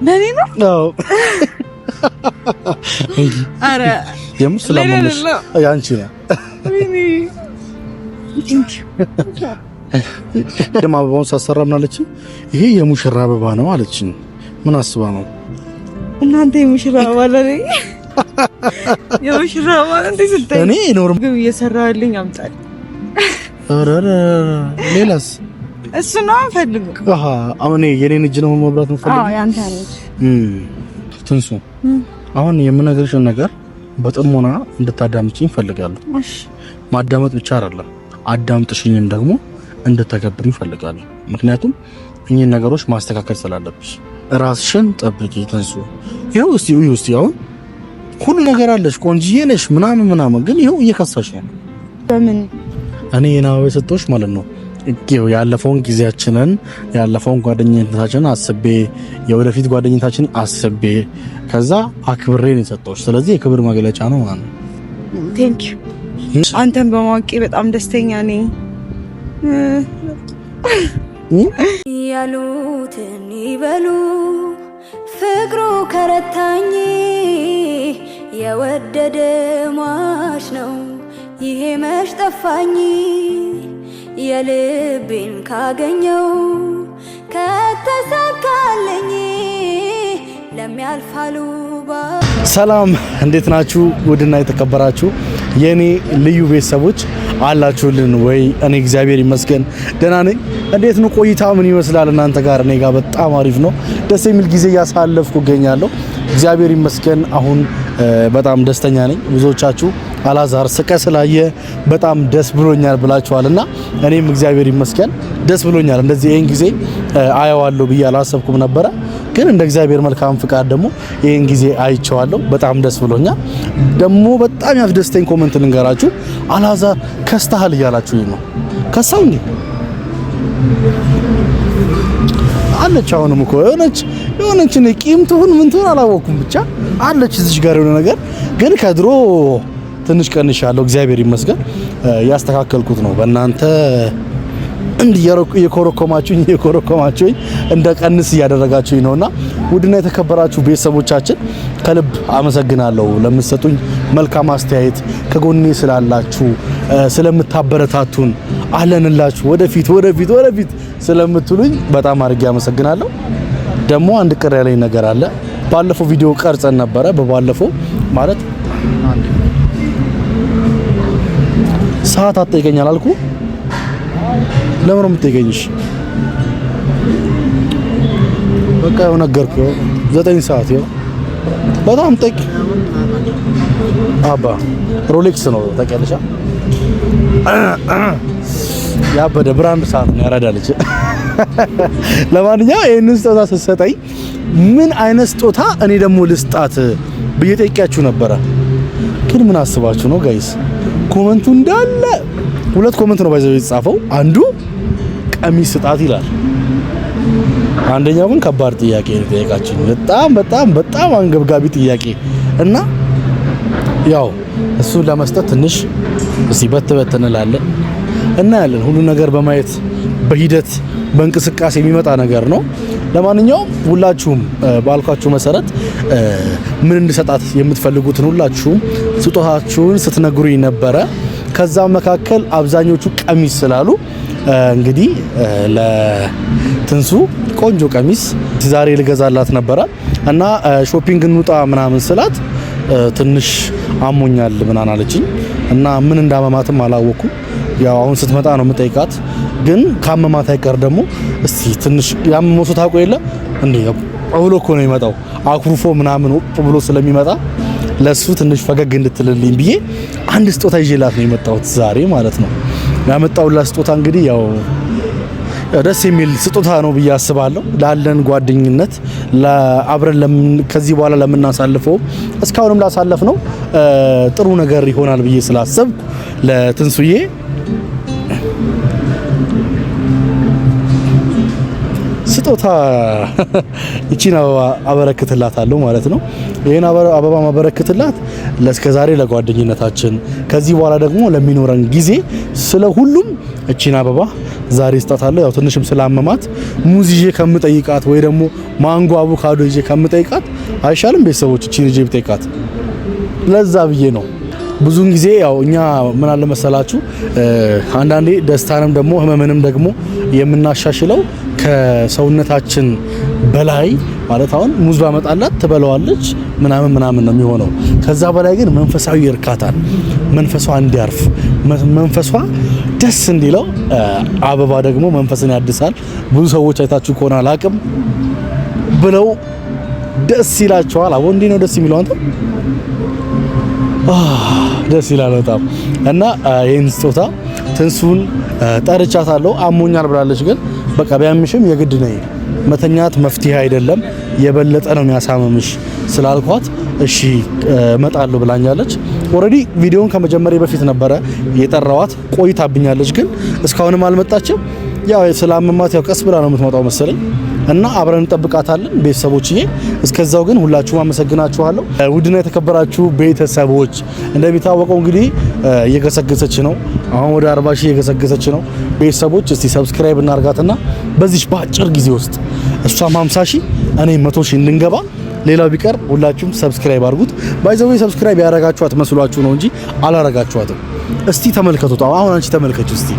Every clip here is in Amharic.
ለኔ ነው ነው አረ የሙስላማሽ ያንቺ ነው ደማ አበባውን ሳሰራ ምን አለች? ይሄ የሙሽራ አበባ ነው አለችኝ። ምን አስባ ነው እናንተ የሙሽራ አበባ ለኔ የሙሽራ አበባ እንዴ ስታይ እኔ ኖርም ግን እየሰራልኝ አምጣል። አረረ ሌላስ እሱ ነው ፈልጉ። አሁን የኔን እጅ ነው መብራት ነው ፈልጉ። ያንተ ነው ትንሱ አሁን የምነግርሽ ነገር በጥሞና እንድታዳምጪኝ ፈልጋለሁ። እሺ ማዳመጥ ብቻ አይደለም አዳምጥሽኝም ደግሞ እንድትተገብሪኝ ፈልጋለሁ። ምክንያቱም እኚህን ነገሮች ማስተካከል ስላለብሽ ራስሽን ጠብቂ ትንሱ። ይኸው እስቲ አሁን ሁሉ ነገር አለሽ፣ ቆንጂዬ ነሽ ምናምን ግን ይኸው እየከሳሽ ነው። በምን እኔ የናው ሰጥቶሽ ማለት ነው ያለፈውን ጊዜያችንን ያለፈውን ጓደኝነታችንን አስቤ የወደፊት ጓደኝነታችንን አስቤ ከዛ አክብሬ ነው የሰጠሁሽ። ስለዚህ የክብር መግለጫ ነው ማለት ነው። ቴንክ ዩ አንተን በማወቄ በጣም ደስተኛ ነኝ። ያሉትን ይበሉ ፍቅሩ ከረታኝ የወደደ ሟች ነው ይሄ መች ጠፋኝ የልቤን ካገኘው ከተሳካለኝ ለሚያልፋሉ ሰላም እንዴት ናችሁ? ውድና የተከበራችሁ የኔ ልዩ ቤተሰቦች አላችሁልን ወይ? እኔ እግዚአብሔር ይመስገን ደህና ነኝ። እንዴት ነው ቆይታ ምን ይመስላል እናንተ ጋር? እኔ ጋር በጣም አሪፍ ነው። ደስ የሚል ጊዜ እያሳለፍኩ እገኛለሁ። እግዚአብሔር ይመስገን አሁን በጣም ደስተኛ ነኝ። ብዙዎቻችሁ አላዛር ስቀ ስላየ በጣም ደስ ብሎኛል ብላችኋልና እኔም እግዚአብሔር ይመስገን ደስ ብሎኛል። እንደዚህ ይሄን ጊዜ አየዋለሁ ብዬ አላሰብኩም ነበረ፣ ግን እንደ እግዚአብሔር መልካም ፍቃድ ደግሞ ይሄን ጊዜ አይቼዋለሁ። በጣም ደስ ብሎኛል። ደግሞ በጣም ያስደስተኝ ኮሜንት ልንገራችሁ። አላዛር ከስተሃል እያላችሁኝ ነው። ከሳው እንዴ አለች። አሁንም እኮ የሆነች ቂም ትሁን ምን ትሁን አላወኩም፣ ብቻ አለች እዚህ ጋር የሆነ ነገር። ግን ከድሮ ትንሽ ቀንሻለሁ፣ እግዚአብሔር ይመስገን ያስተካከልኩት ነው። በእናንተ የኮረኮማችሁኝ እንደ ቀንስ እያደረጋችሁኝ ነውና ውድና የተከበራችሁ ቤተሰቦቻችን ከልብ አመሰግናለሁ ለምትሰጡኝ መልካም አስተያየት፣ ከጎኔ ስላላችሁ፣ ስለምታበረታቱን፣ አለንላችሁ ወደፊት ስለምትሉኝ በጣም አድርጌ አመሰግናለሁ። ደግሞ አንድ ቅር ያለኝ ነገር አለ። ባለፈው ቪዲዮ ቀርጸን ነበረ። በባለፈው ማለት ሰዓት አትጠይቀኛል አልኩ። ለምን ነው የምትጠይቀኝሽ? በቃ ያው ነገርኩህ። 9 ሰዓት ይኸው በጣም ጠቅ አባ ሮሌክስ ነው ታውቂያለሽ? ያበደ ብራንድ ሰዓት ነው ያራዳለች። ለማንኛውም ይሄንን ስጦታ ስትሰጠኝ ምን አይነት ስጦታ እኔ ደግሞ ልስጣት ብዬ ጠይቄያችሁ ነበረ። ግን ምን አስባችሁ ነው ጋይስ? ኮሜንቱ እንዳለ 2 ኮሜንት ነው ባይዘው የተጻፈው። አንዱ ቀሚስ ስጣት ይላል። አንደኛው ግን ከባድ ጥያቄ ነው ጠየቃችሁ። በጣም አንገብጋቢ ጥያቄ እና ያው እሱን ለመስጠት ትንሽ እዚህ በት እንላለን እና ያለን ሁሉ ነገር በማየት በሂደት በእንቅስቃሴ የሚመጣ ነገር ነው። ለማንኛውም ሁላችሁም ባልኳችሁ መሰረት ምን እንድሰጣት የምትፈልጉትን ሁላችሁም ስጦታችሁን ስትነግሩኝ ነበረ። ከዛ መካከል አብዛኞቹ ቀሚስ ስላሉ እንግዲህ ለትንሱ ቆንጆ ቀሚስ ዛሬ ልገዛላት ነበረ እና ሾፒንግ እንውጣ ምናምን ስላት ትንሽ አሞኛል ምናምን አለችኝ እና ምን እንዳመማትም አላወኩም። ያው አሁን ስትመጣ ነው የምጠይቃት። ግን ካመማት አይቀር ደግሞ እስቲ ትንሽ ያመመው ታውቆ የለ እንዴ አውሎ እኮ ነው የሚመጣው አኩርፎ ምናምን ብሎ ስለሚመጣ ለሱ ትንሽ ፈገግ እንድትልልኝ ብዬ አንድ ስጦታ ይዤላት ነው የመጣሁት ዛሬ ማለት ነው። ያመጣሁላት ስጦታ እንግዲህ ያው ደስ የሚል ስጦታ ነው ብዬ አስባለሁ። ላለን ጓደኝነት ለአብረን ከዚህ በኋላ ለምናሳልፈው እስካሁንም ላሳለፍ ነው ጥሩ ነገር ይሆናል ብዬ ስላሰብኩ ለትንሱዬ ስጦታ እቺን አበባ አበረክትላታለሁ ማለት ነው። ይሄን አበባ ማበረክትላት ለስከዛሬ ለጓደኝነታችን ከዚህ በኋላ ደግሞ ለሚኖረን ጊዜ ስለ ሁሉም እቺን አበባ ዛሬ ስጣታለሁ። ያው ትንሽም ስላመማት ሙዝ ይዤ ከምጠይቃት ወይ ደግሞ ማንጎ አቮካዶ ይዤ ከምጠይቃት አይሻልም? ቤተሰቦች እቺን ይዤ ብጠይቃት ለዛ ብዬ ነው። ብዙን ጊዜ ያው እኛ ምን አለ መሰላችሁ አንዳንዴ ደስታንም ደግሞ ህመምንም ደግሞ የምናሻሽለው ከሰውነታችን በላይ ማለት አሁን ሙዝ ባመጣላት ትበለዋለች ምናምን ነው የሚሆነው። ከዛ በላይ ግን መንፈሳዊ እርካታን መንፈሷ እንዲያርፍ መንፈሷ ደስ እንዲለው አበባ ደግሞ መንፈስን ያድሳል። ብዙ ሰዎች አይታችሁ ከሆነ አላቅም ብለው ደስ ይላቸዋል። አቦ እንዴ ነው ደስ የሚለው አንተ ደስ ይላል በጣም እና ይሄን ስጦታ ትንሱን ጠርቻታለሁ። አሞኛል ብላለች፣ ግን በቃ ቢያምሽም የግድ ነው መተኛት መፍትሄ አይደለም የበለጠ ነው የሚያሳምምሽ ስላልኳት እሺ እመጣለሁ ብላኛለች። ኦሬዲ ቪዲዮውን ከመጀመሪያ በፊት ነበረ የጠራዋት ቆይታብኛለች፣ ግን እስካሁንም አልመጣችም። ያው ስላመማት ያው ቀስ ብላ ነው የምትመጣው መሰለኝ እና አብረን እንጠብቃታለን ቤተሰቦችዬ። እስከዛው ግን ሁላችሁም አመሰግናችኋለሁ። ውድና የተከበራችሁ ቤተሰቦች እንደሚታወቀው እንግዲህ እየገሰገሰች ነው። አሁን ወደ 40 ሺህ እየገሰገሰች ነው። ቤተሰቦች እስቲ ሰብስክራይብ እናርጋትና በዚህ በአጭር ጊዜ ውስጥ እሷም 50 ሺህ እኔ 100 ሺህ እንድንገባ ሌላው ቢቀር ሁላችሁም ሰብስክራይብ አድርጉት። ባይዘው ሰብስክራይብ ያረጋችኋት መስሏችሁ ነው እንጂ አላረጋችኋትም። እስቲ ተመልከቱት። አሁን አንቺ ተመልከቱ እስቲ።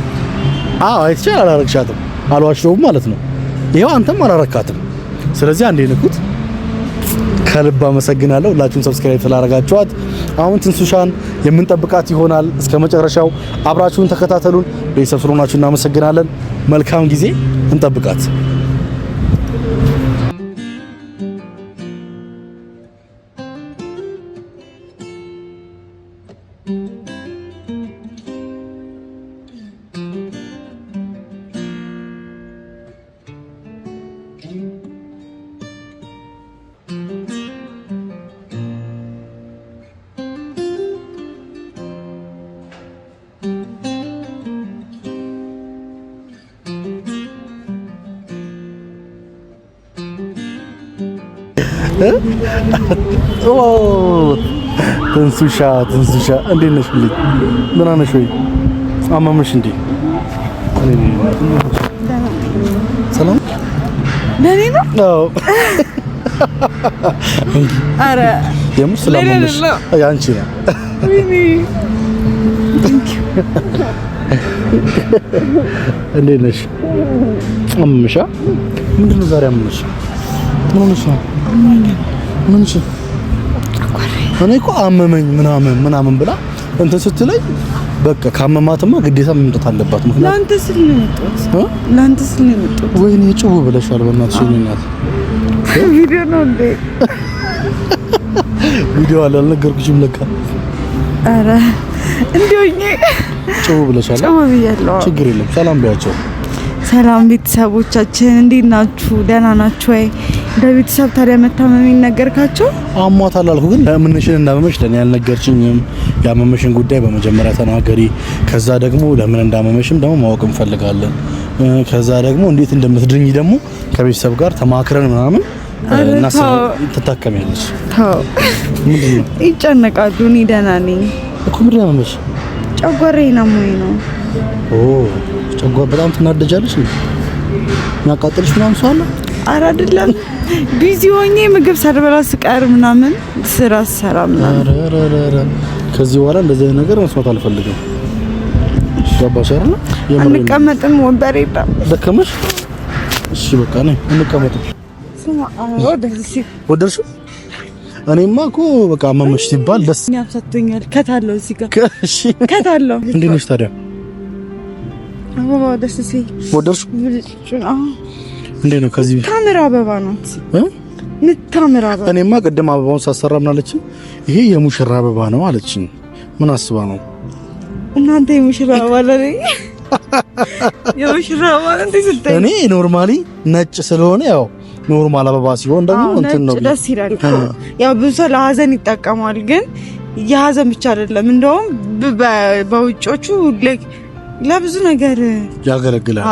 አይተሻል? አላረግሻትም፣ አልዋሽውም ማለት ነው። ይሄው አንተም አላረካትም። ስለዚህ አንዴ ንኩት። ከልብ አመሰግናለሁ ሁላችሁም ሰብስክራይብ ስላረጋችኋት። አሁን ትንሱሻን የምንጠብቃት ይሆናል። እስከ መጨረሻው አብራችሁን ተከታተሉን። ቤተሰብ ስለሆናችሁ እናመሰግናለን። መልካም ጊዜ። እንጠብቃት። ትንሱሻ እንዴት ነሽ? ምን አነሽ? ወይ አማመሽ እንዴ? ሰላም ለኔ ነው? አዎ። አረ የምር ስለማመሽ ያንቺ ነው። ወይኔ እንዴት ነሽ? አማመሻ ምንድነው ዛሬ አማመሽ? ምን ሆነሽ ነው? ምን እሺ? እኔ እኮ አመመኝ ምናምን ብላ እንትን ስትለኝ በቃ ካመማትማ ግዴታ መምጣት አለባት። ምክንያቱም ላንተ ስል ነው የመጣሁት። ወይኔ ጭው ብለሻል። በእናትሽ የኔ እናት ቪዲዮ ነው እንዴ? ቪዲዮ አለ አልነገርኩሽም ለካ። አረ እንዴውኝ ጭው ብለሻል። ጭው ብያለሁ። ችግር የለም። ሰላም ቢያቸው። ሰላም ቤተሰቦቻችን እንዴት ናችሁ? ደህና ናችሁ ወይ? በቤተሰብ ታዲያ መታመም ይነገርካቸው? አሟታል አልኩ፣ ግን ለምንሽን እንዳመመሽ ለኔ ያልነገርሽኝም። ያመመሽን ጉዳይ በመጀመሪያ ተናገሪ። ከዛ ደግሞ ለምን እንዳመመሽም ደግሞ ማወቅ እንፈልጋለን። ከዛ ደግሞ እንዴት እንደምትድኝ ደግሞ ከቤተሰብ ጋር ተማክረን ምናምን ትታከሚያለሽ። ታው ይጨነቃሉ። እኔ ደህና ነኝ እኮ። ምንድን ነው ያመመሽ? ጨጓራዬ ነው ነው። ጨጓራ በጣም ትናደጃለሽ እንዴ? የሚያቃጥልሽ ምናምን ሰው አለ? ኧረ አይደለም፣ ቢዚ ሆኜ ምግብ ሳልበላ ስቀር ምናምን ስራ ሰራ ምናምን። ኧረ ከዚህ በኋላ እንደዚህ አይነት ነገር መስማት አልፈልግም። ገባሽ አይደል? አንቀመጥም፣ ወንበር የለም። ደከመሽ? እሺ በቃ ነኝ፣ እንቀመጥ። ወደድሽው? እኔማ እኮ በቃ አመመሽ ሲባል ደስ ያሰጥቶኛል። ከታለው እዚህ ጋር እሺ፣ ከታለው። እንዴት ነሽ ታዲያ? አበባ ደስ ሲል ወደድሽው? እንዴት ነው? ከዚህ ታምራ አበባ ነው ምታምራ አበባ። እኔማ ቅድም አበባውን ሳሰራ ምን አለችኝ? ይሄ የሙሽራ አበባ ነው አለችኝ። ምን አስባ ነው እናንተ? የሙሽራ አበባ ላይ የሙሽራ አበባ እንዴ ስትይ፣ እኔ ኖርማሊ ነጭ ስለሆነ ያው ኖርማል አበባ ሲሆን ደግሞ እንትን ነው ደስ ይላል። ያው ብዙ ሰው ለሀዘን ይጠቀማል፣ ግን የሀዘን ብቻ አይደለም። እንደውም በውጮቹ ለብዙ ነገር ያገለግላል።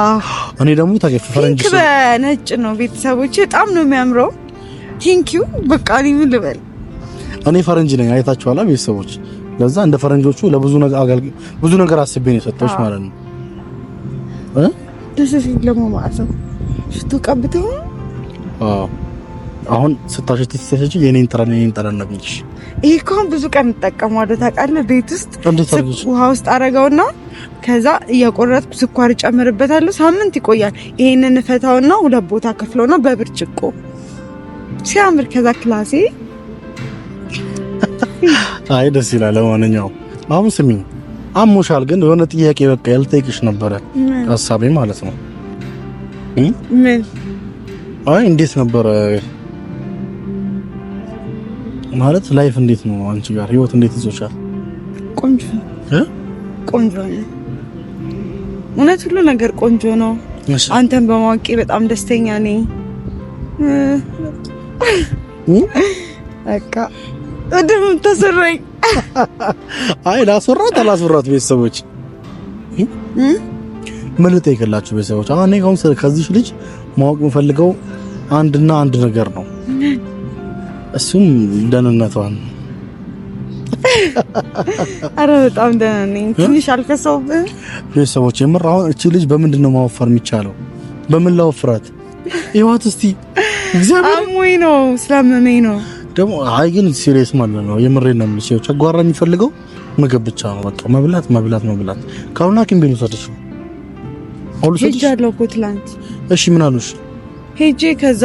እኔ ደግሞ ታውቂ ፈረንጅ ነጭ ነው ቤተሰቦቼ በጣም ነው የሚያምረው። ቴንኪው በቃ ምን ልበል እኔ ፈረንጅ ነኝ አይታችኋላ ቤተሰቦች። ለዛ እንደ ፈረንጆቹ ለብዙ ነገር ብዙ ነገር አስቤ ነው የሰጠሁሽ ማለት ነው። ደስ ሲል ለማማሰብ ሽቶ ቀብተው አሁን ስታሸት ሲሰጪ የኔን ጠረን ነው ብልሽ። ይሄ እኮ ብዙ ቀን እንጠቀማለሁ ታውቃለህ። ቤት ውስጥ ውሃ ውስጥ አረጋውና ከዛ እየቆረጥኩ ስኳር ጨምርበታለሁ። ሳምንት ይቆያል። ይሄንን ፈታውና ሁለት ቦታ ከፍለውና በብርጭቆ ሲያምር ከዛ ክላሴ አይ ደስ ይላል። ለማንኛውም አሁን ስሚኝ አሞሻል፣ ግን የሆነ ጥያቄ በቃ ያልጠይቅሽ ነበረ ሐሳቤ ማለት ነው። ምን? አይ እንዴት ነበረ ማለት ላይፍ እንዴት ነው አንቺ ጋር ህይወት እንዴት ይዞሻል? ቆንጆ ቆንጆ ነው እውነት፣ ሁሉ ነገር ቆንጆ ነው። አንተን በማወቄ በጣም ደስተኛ ነኝ። በቃ እንደምን ተሰራኝ። አይ ላስወራት ቤተሰቦች ምን ልጠይቅላችሁ ቤተሰቦች? አሁን እኔ ከዚህ ልጅ ማወቅ የምፈልገው አንድና አንድ ነገር ነው። እሱም ደህንነቷን። አረ በጣም ደህና ነኝ። ትንሽ አልከሰውብህ ቤተሰቦች። የምር አሁን እቺ ልጅ በምንድን ነው ማወፈር የሚቻለው? በምን ላወፍራት? ይዋት እስቲ እግዚአብሔር አሞኝ ነው ስላመመኝ ነው ደግሞ። አይ ግን ሲሪየስ ማለት ነው የምሬን ነው የምልሽ። ጨጓራ የሚፈልገው ምግብ ብቻ ነው በቃ መብላት። ካሁን ሐኪም ቤት ወሰደሽ ሄጃለሁ እኮ ትላንት። እሺ ምን አሉሽ? ሄጄ ከዛ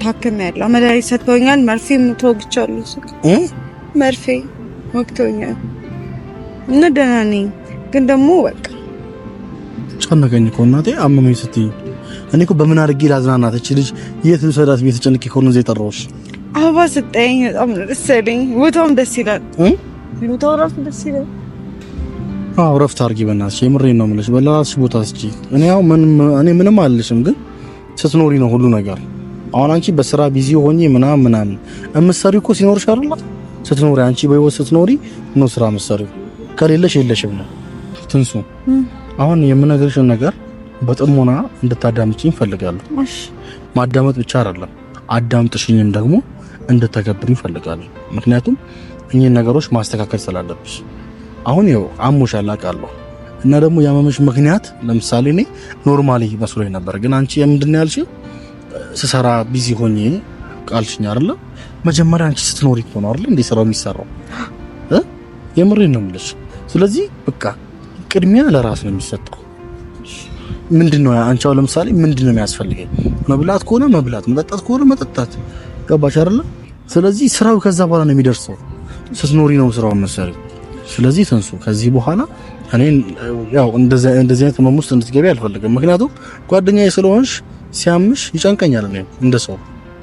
ታከሚያለሁ። መድኃኒት ሰጥተውኛል። መርፌም ተወግቻለሁ። መርፌ ወግተውኛል እና ደህና ነኝ። ግን ደግሞ በቃ ጨነቀኝ እኮ እናቴ። አመመኝ ስትይ እኔ እኮ በምን አድርጌ ላዝናናት እቺ ልጅ የት ልሰዳት ቤት ጨንቄ እኮ ነው እዚህ የጠራሁሽ። አበባ ስጠኝ በጣም ደስ ይለኝ። ቦታውም ደስ ይላል። ቦታው ራሱ ደስ ይላል። አዎ ረፍት አድርጊ በእናትሽ። የምሬን ነው የምልሽ። በላስሽ ቦታ እስኪ እኔ ምንም አልልሽም፣ ግን ስትኖሪ ነው ሁሉ ነገር። አሁን አንቺ በስራ ቢዚ ሆኜ ምናምን እምትሰሪው እኮ ሲኖርሽ አይደል? ስትኖሪ አንቺ በህይወት ስትኖሪ ነው ስራ የምትሰሪው። ከሌለሽ የለሽም ነው። ትንሱ አሁን የምነግርሽን ነገር በጥሞና እንድታዳምጪኝ እፈልጋለሁ። እሺ ማዳመጥ ብቻ አይደለም አዳምጥሽኝም ደግሞ እንድትተገብሪኝ እፈልጋለሁ። ምክንያቱም እኚህን ነገሮች ማስተካከል ስላለብሽ። አሁን ይኸው አሞሻል አውቃለሁ፣ እና ደግሞ ያመመሽ ምክንያት ለምሳሌ እኔ ኖርማሊ መስሎኝ ነበር፣ ግን አንቺ ምንድን ነው ያልሽው? ስሰራ ቢዚ ሆኜ ቃልሽኝ አይደለ? መጀመሪያ አንቺ ስትኖሪ እኮ ነው አይደል እንዴ ስራው የሚሰራው? የምሬን ነው የምልሽ። ስለዚህ በቃ ቅድሚያ ለራስ ነው የሚሰጠው። ምንድነው አንቺ አሁን ለምሳሌ ምንድነው የሚያስፈልገው? መብላት ከሆነ መብላት፣ መጠጣት ከሆነ መጠጣት። ገባሽ አይደለ? ስለዚህ ስራው ከዛ በኋላ ነው የሚደርሰው። ስትኖሪ ነው ስራውን መሰረው። ስለዚህ ተንሱ ከዚህ በኋላ እኔን ያው እንደዚህ አይነት ህመም ውስጥ እንድትገቢ አልፈልግም። ምክንያቱም ጓደኛዬ ስለሆንሽ ሲያምሽ ይጨንቀኛል እኔ እንደ ሰው።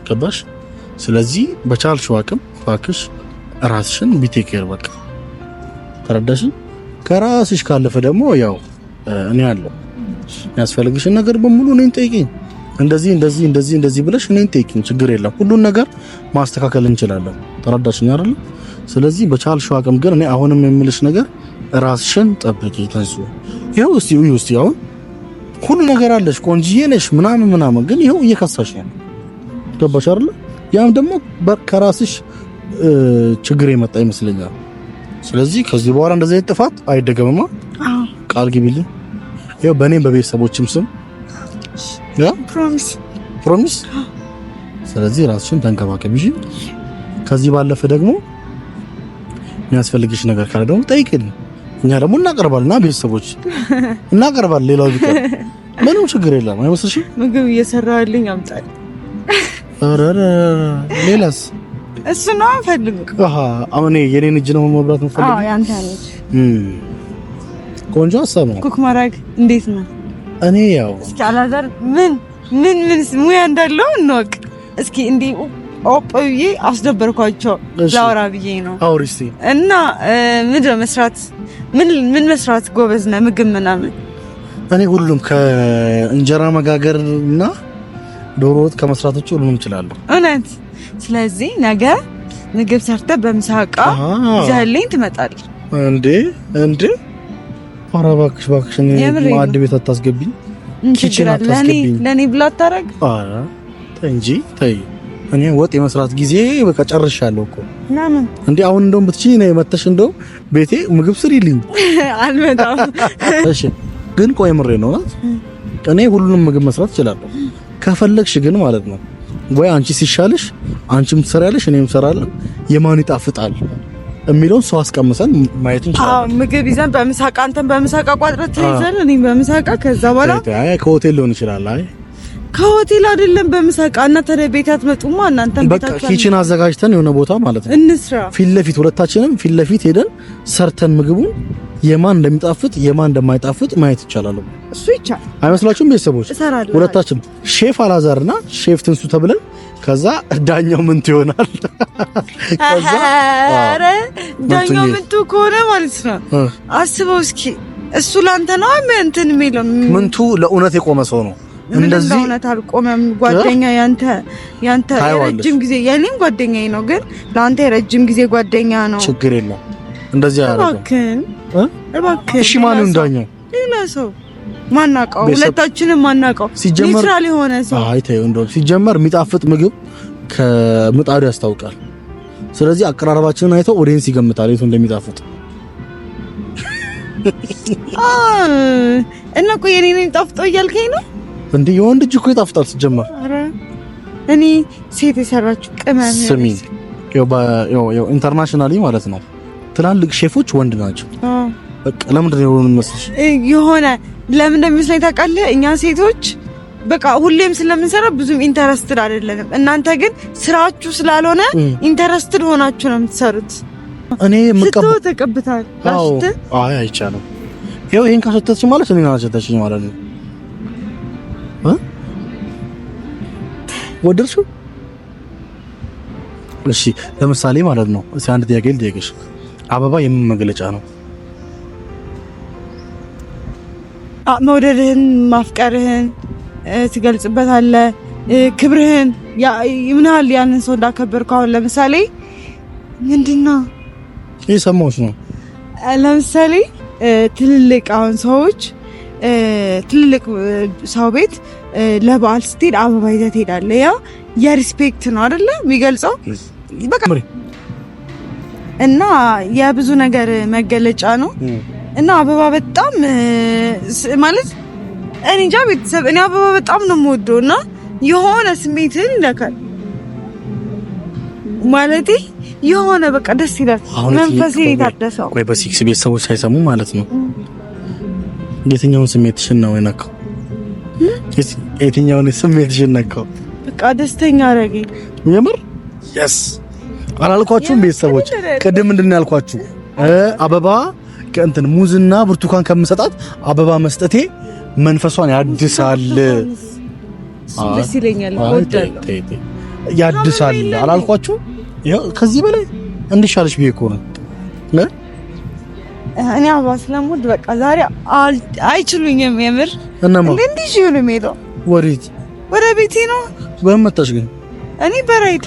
ገባሽ? ስለዚህ በቻልሽው አቅም እባክሽ ራስሽን ቢቴኬር በቃ ተረዳሽ? ከራስሽ ካለፈ ደግሞ ያው እኔ አለው ያስፈልግሽን ነገር በሙሉ እኔን ጠይቂኝ። እንደዚህ ብለሽ እኔን ጠይቂኝ፣ ችግር የለም። ሁሉን ነገር ማስተካከል እንችላለን። ተረዳሽኝ አይደል? ስለዚህ በቻልሽው አቅም ግን እኔ አሁንም የምልሽ ነገር ራስሽን ጠብቂ ተንሱ። ይኸው እስቲ አሁን ሁሉ ነገር አለሽ፣ ቆንጂዬ ነሽ ምናምን፣ ግን ይኸው እየከሳሽ ነው። ገባሽ አይደል? ያም ደግሞ ከራስሽ ችግር የመጣ ይመስለኛል። ስለዚህ ከዚህ በኋላ እንደዚህ አይነት ጥፋት አይደገምማ። ቃል ግቢልኝ። ይኸው በእኔም በቤተሰቦችም ስም ያ ፕሮሚስ። ስለዚህ ራስሽን ተንከባከቢ። ከዚህ ባለፈ ደግሞ የሚያስፈልግሽ ነገር ካለ ደግሞ ጠይቂኝ። እኛ ደግሞ እናቀርባልና ቤተሰቦች እናቀርባለን። ሌላው ቢቀር ምንም ችግር የለም። አይመስልሽም? ምግብ እየሰራልኝ አምጣል። አረረ ሌላስ? እሱ ነው ፈልገው። አሁን የኔን እጅ ነው መብላት ነው ፈልገው። ያንተ ነች። ቆንጆ ሀሳብ ነው። ኩክ ማድረግ እንዴት ነው? እኔ ያው እስኪ አላዛር ምን ሙያ እንዳለው እንወቅ እስኪ። እንዴ ኦፖዬ አስደበርኳቸው ላውራ ብዬ ነው። አውሪስቲ እና ምን መስራት ጎበዝ ነህ? ምግብ ምናምን እኔ ሁሉም ከእንጀራ መጋገር እና ዶሮ ወጥ ከመስራቶች ሁሉም እችላለሁ። እውነት? ስለዚህ ነገ ምግብ ሰርተህ በምሳቃ ይዘህልኝ ትመጣለህ። እንዴ ኧረ እባክሽ ማዕድ ቤት አታስገቢኝ፣ ኪችን አታስገቢኝ። ለኔ ብላ አታረግ። ኧረ ተይ እንጂ ተይ። እኔ ወጥ የመስራት ጊዜ በቃ ጨርሻለሁ እኮ። ለምን እንዴ አሁን እንደውም ብትችይ ነው መተሽ እንደው ቤቴ ምግብ ስሪልኝ። አልመጣም። እሺ ግን ቆይ ምሬ ነው ናት። እኔ ሁሉንም ምግብ መስራት እችላለሁ። ከፈለግሽ ግን ማለት ነው ወይ አንቺ ሲሻልሽ አንቺም ትሰሪያለሽ እኔም እሰራለሁ፣ የማን ይጣፍጣል የሚለውን ሰው አስቀምሰን ማየት እንችላለን። አዎ ምግብ ይዘን በምሳቃ አንተን በምሳቃ ቋጥረት ይዘን እኔም በምሳቃ ከዛ በኋላ አይ ከሆቴል ሊሆን ይችላል። አይ ከሆቴል አይደለም በምሳቃ እና ታዲያ ቤት አትመጡማ እናንተም ቤታችሁ በቃ ኪችን አዘጋጅተን የሆነ ቦታ ማለት ነው እንስራ። ፊት ለፊት ሁለታችንም ፊት ለፊት ሄደን ሰርተን ምግቡን የማን እንደሚጣፍጥ የማን እንደማይጣፍጥ ማየት ይቻላል። እሱ ይቻላል አይመስላችሁም? ቤተሰቦች ሁለታችን ሼፍ አላዛርና ሼፍ ትንሱ ተብለን ከዛ ዳኛው ምንቱ ይሆናል። ከዛ አረ ዳኛው ምንቱ ከሆነ ማለት ነው አስበው እስኪ እሱ ላንተ ነው እንትን የሚለው ምንቱ ለእውነት የቆመ ሰው ነው። እንደዚህ እውነት አልቆመም። ጓደኛ ያንተ የረጅም ጊዜ የኔም ጓደኛዬ ነው፣ ግን ላንተ የረጅም ጊዜ ጓደኛ ነው። ችግር የለም እንደዚህ አያደርግም። እባክህ እሺ ማን እንዳኛው ሌላ ሰው ማናቀው ሁለታችንም ማናቀው ኒውትራል የሆነ ሰው። አይ ተይው እንደው ሲጀመር የሚጣፍጥ ምግብ ከምጣዱ ያስታውቃል። ስለዚህ አቀራረባችንን አይተው ኦዲየንስ ይገምታል የቱ እንደሚጣፍጥ። እና ቆይ የኔ ነው የሚጣፍጠው እያልከኝ ነው እንዴ? የወንድ እጅ እኮ ይጣፍጣል ሲጀመር። አረ እኔ ሴት የሰራችው ቅመም ስሚ ያው ኢንተርናሽናሊ ማለት ነው ትላልቅ ሼፎች ወንድ ናቸው። በቃ ለምንድን ነው የሆነ መስልሽ የሆነ ለምን እንደሚመስለኝ ታውቃለህ? እኛ ሴቶች በቃ ሁሌም ስለምንሰራ ብዙም ኢንተረስትድ አይደለንም። እናንተ ግን ስራችሁ ስላልሆነ ኢንተረስትድ ሆናችሁ ነው የምትሰሩት። እኔ ምቀበል ተቀብታል። አይ አይቻልም። ይሄው ይሄን ካሰተች ማለት እኔ ናቸተችኝ ማለት ነው። ወደርሽው? እሺ ለምሳሌ ማለት ነው እስኪ አንድ ጥያቄ ልጠይቅሽ። አበባ የምን መግለጫ ነው? መውደድህን ማፍቀርህን ትገልጽበታለህ። ክብርህን ምን ያህል ያንን ሰው እንዳከበርከው። አሁን ለምሳሌ ምንድነው የሰማሁሽ ነው። ለምሳሌ ትልልቅ አሁን ሰዎች ትልልቅ ሰው ቤት ለበዓል ስትሄድ አበባ ይዘህ ትሄዳለህ። ያ የሪስፔክት ነው አይደለ የሚገልጸው በቃ እና የብዙ ነገር መገለጫ ነው። እና አበባ በጣም ማለት እኔ እንጃ ቤተሰብ እኔ አበባ በጣም ነው የምወደው እና የሆነ ስሜትን ይነካል ማለቴ የሆነ በቃ ደስ ይላል። መንፈሴ የታደሰው ቆይ በሲክስ ቤተሰቦች ሳይሰሙ ማለት ነው የትኛውን ስሜትሽን ነው የነካው? የትኛውን ስሜትሽን ነካው? በቃ ደስተኛ አደረገኝ የምር yes አላልኳችሁም? ቤተሰቦች ቅድም ምንድን ነው ያልኳችሁ? አበባ ከእንትን ሙዝና ብርቱካን ከምሰጣት አበባ መስጠቴ መንፈሷን ያድሳል። ደስ ይለኛል፣ ወዳለሁ፣ ያድሳል አላልኳችሁ? ይሄው ከዚህ በላይ እንድሻለሽ ብዬ እኮ ነው። እኔ አበባ ስለምወድ በቃ ዛሬ አይችሉኝም የምር። እንዴ ሲሆን ነው ወዴት? ወደ ቤቴ ነው። በምን መጣሽ ግን? እኔ በራይድ።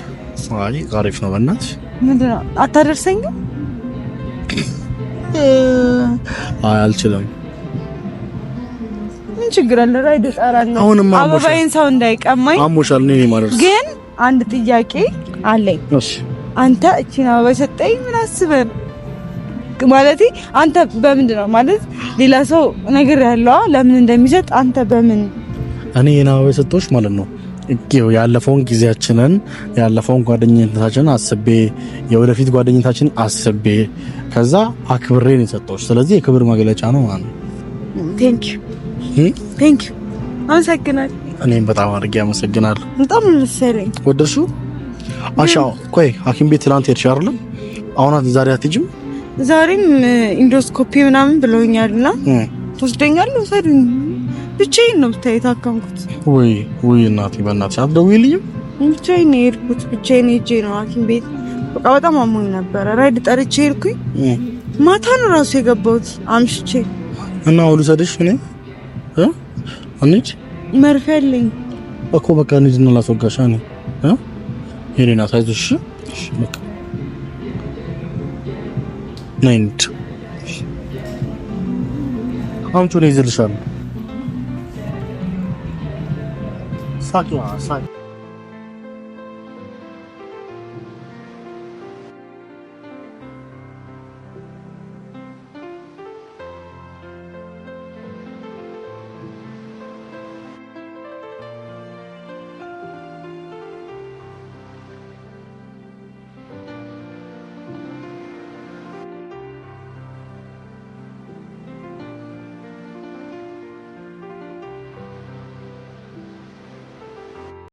አይ አሪፍ ነው። በእናትሽ ምንድነው አታደርሰኝም? አይ አልችልም። ምን ችግር አለ? ራይድ እጠራለሁ። አበባዬን ሰው እንዳይቀማኝ አሞሻል። እኔ ማለት ግን አንድ ጥያቄ አለኝ። እሺ አንተ እቺን አበባ ሰጠኝ ምን አስበህ ማለቴ? አንተ በምንድን ነው ማለት ሌላ ሰው ነገር ያለው ለምን እንደሚሰጥ አንተ በምን? እኔ የናበባ ሰጠሁሽ ማለት ነው ያለፈውን ጊዜያችንን ያለፈውን ጓደኝነታችንን አስቤ የወደፊት ጓደኝነታችንን አስቤ ከዛ አክብሬ ነው የሰጠሁሽ። ስለዚህ የክብር መግለጫ ነው ማለት ነው። ቴንክ ዩ አመሰግናለሁ። እኔም በጣም አድርጌ አመሰግናለሁ። በጣም ደስ ያለኝ። ወደድሽው? አሻው ቆይ ሐኪም ቤት ትናንት ሄድሽ አይደል? አሁን ዛሬ አትሄጂም? ዛሬም ኢንዶስኮፒ ምናምን ብለውኛልና ትወስደኛለህ? ወሰዱኝ። ብቻዬን ነው የታከምኩት። ወይ እናቴ በእናትሽ አትደውይልኝም? ብቻዬን ነው የሄድኩት። ብቻዬን ሄጄ ነው ሐኪም ቤት። በቃ በጣም አሞኝ ነበረ። ራይድ ጠርቼ ሄድኩኝ። ማታ ነው ራሱ የገባሁት አምሽቼ። እና ሁሉ ሰደሽ እኔ እንዴ መርፌ አለኝ እኮ በቃ እንሂድና ላስወጋሽ እኔ ሄሬና ታይዞሽ በቃ ነይንድ አምጪው ነው ይዘልሻለሁ። ሳቂዋ ሳቂ